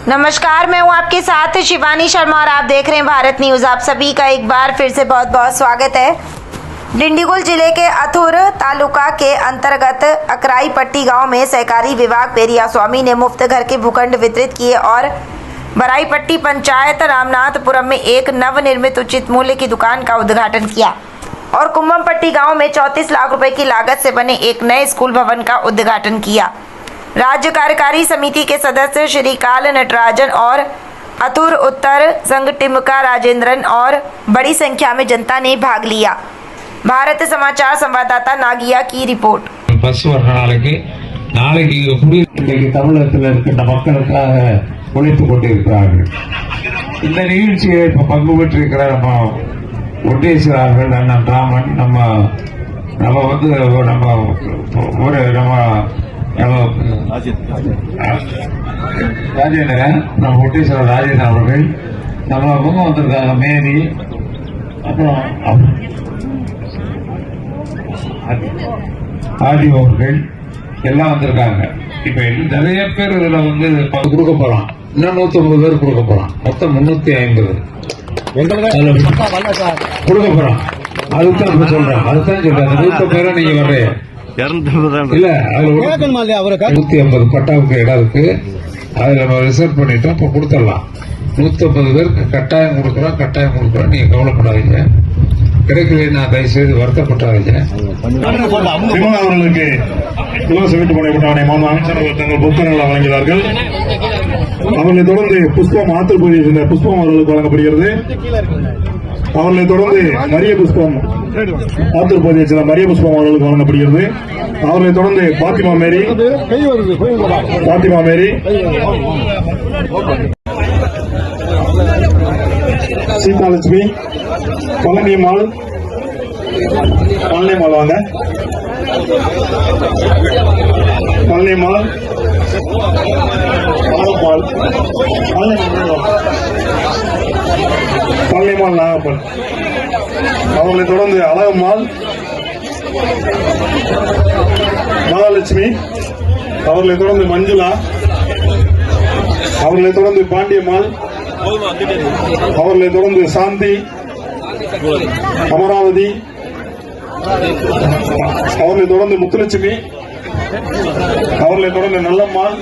नमस्कार, मैं हूं आपके साथ शिवानी शर्मा और आप देख रहे हैं भारत न्यूज। आप सभी का एक बार फिर से बहुत बहुत स्वागत है। डिंडीगुल जिले के अथुर तालुका के अंतर्गत अकराई पट्टी गांव में सहकारी विभाग पेरिया स्वामी ने मुफ्त घर के भूखंड वितरित किए और बराई पट्टी पंचायत रामनाथपुरम में एक नवनिर्मित उचित मूल्य की दुकान का उद्घाटन किया और कुम्भमपट्टी गांव में 34 लाख रुपए की लागत से बने एक नए स्कूल भवन का उद्घाटन किया। राज्य कार्यकारी समिति के सदस्य श्री काल नटराजन और अतुर उत्तर संघ टिमका राजेंद्रन और बड़ी संख्या में जनता ने भाग लिया। भारत समाचार संवाददाता नागिया की रिपोर्ट। உழைத்துக் கொண்டிருக்கிறார்கள். இந்த நிகழ்ச்சியை பங்கு பெற்றிருக்கிற நம்ம ஒட்டேஸ்வரர்கள் அண்ணன் ராமன் நம்ம வந்து ராஜேந்திரன் நம்ம ஒட்டேஸ்வரர் ராஜேந்திரன் அவர்கள் நம்ம வந்திருக்காங்க. மேரி அப்புறம் ஆதி அவர்கள் எல்லாம் வந்திருக்காங்க. இப்ப நிறைய பேர் இதுல வந்து கொடுக்க போறோம். இன்னும் 150 பேர் கொடுக்க போறோம். மொத்தம் 350 கொடுக்க போறோம். அதுதான் சொல்றேன். 150 பேரை நீங்க வர்றீங்க இல்ல? அதுல 150 பட்டாவுக்கு இடம் இருக்கு. அதுல நம்ம ரிசர்வ் பண்ணிட்டோம். இப்ப கொடுத்துடலாம். 150 பேருக்கு கட்டாயம் கொடுக்குறோம். நீங்க கவலைப்படாதீங்க. கிடைக்கல தயவு செய்து வருத்தப்பட்டாதீங்க. அவர்களுக்கு இலவச வீட்டு மனை பட்டாவனை மாநில அமைச்சர்கள் தங்கள் புத்தகங்களை வழங்கினார்கள். அவர்களை தொடர்ந்து புஷ்பம் ஆத்தூர் பகுதியை சேர்ந்த புஷ்பம் அவர்களுக்கு வழங்கப்படுகிறது. அவர்களை தொடர்ந்து மரிய புஷ்பம் ஆத்தூர் பகுதியை சேர்ந்த மரிய புஷ்பம் அவர்களுக்கு வழங்கப்படுகிறது. அவர்களை தொடர்ந்து பாத்திமா மேரி சீதாலட்சுமி பழனியம்மாள் வாங்க பழனியம்மாள் நாகப்பன். அவர்களை தொடர்ந்து அழகம்மாள் மகாலட்சுமி. அவர்களை தொடர்ந்து மஞ்சுளா. அவர்களை தொடர்ந்து பாண்டியம்மாள். அவர்களை தொடர்ந்து சாந்தி அமராவதி. அவர்களை தொடர்ந்து முத்துலட்சுமி. அவர்களை தொடர்ந்து நல்லம்மாள்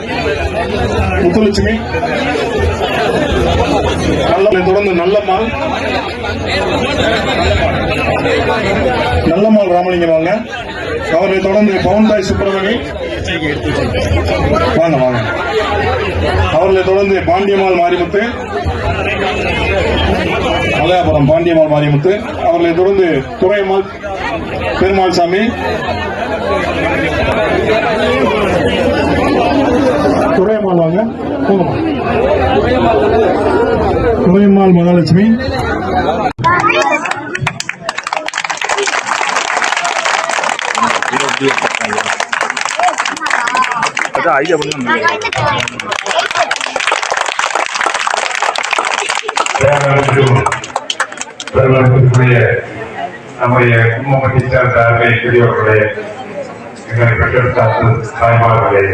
முத்துலட்சுமி. தொடர்ந்து நல்லம்மாள் ராமலிங்கம் வாங்க. அவர்களை தொடர்ந்து பவுன்தாய் சுப்பிரமணி வாங்க. அவர்களை தொடர்ந்து பாண்டியம்மாள் மாரிமுத்து மலையாபுரம் பாண்டியம்மாள் மாரிமுத்து. அவர்களை தொடர்ந்து துரையம்மாள் பெருமாள் சாமி. துரையம்மாள் வாங்க. துரையம்மாள் மகாலட்சுமி. ஐடியா நம்முடைய கும்பமட்டி சேர்ந்த அருமை பெரியவர்களே, எங்களை பெற்றெடுத்த தாய்மார்களே,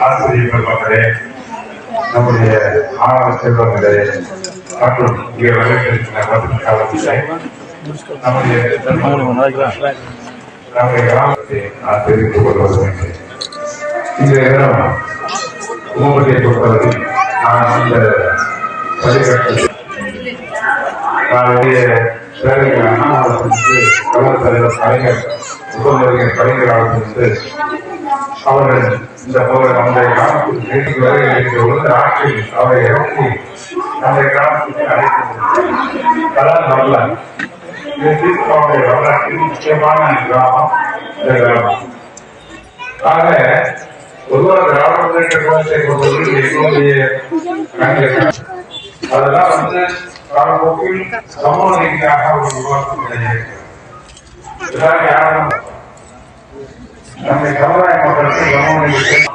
ஆசிரியர் பெருமக்களே, நம்முடைய ஆணவ செல்வங்களே மற்றும் இங்கே வரவேற்றிருக்கிற நம்முடைய கிராமத்தை நான் தெரிவித்துக் கொள்ள வருகின்றேன். இந்த இடம் கும்பமட்டியை பொறுத்தவரை நான் அந்த பள்ளிக்கட்டத்தில் அவர்கள் இந்த நம்முடைய கிராமத்தில் வீட்டுக்கு வரை ஆட்சியில் அவரை இறக்கி நம்முடைய கிராமத்துக்கு அழைத்து வரல. வரலாற்றில் முக்கியமான கிராமம் இந்த கிராமம். ஆக பொதுவாக திராவிட முன்னேற்ற கழகத்தை பொறுத்தவரை எங்களுடைய அதெல்லாம் வந்து காலப்போக்கில் சமூக ரீதியாக ஒரு உருவாக்கம் கிடையாது. யாரும் நம்முடைய சமுதாய மக்களுக்கு சமூக ரீதியாக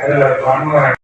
அந்த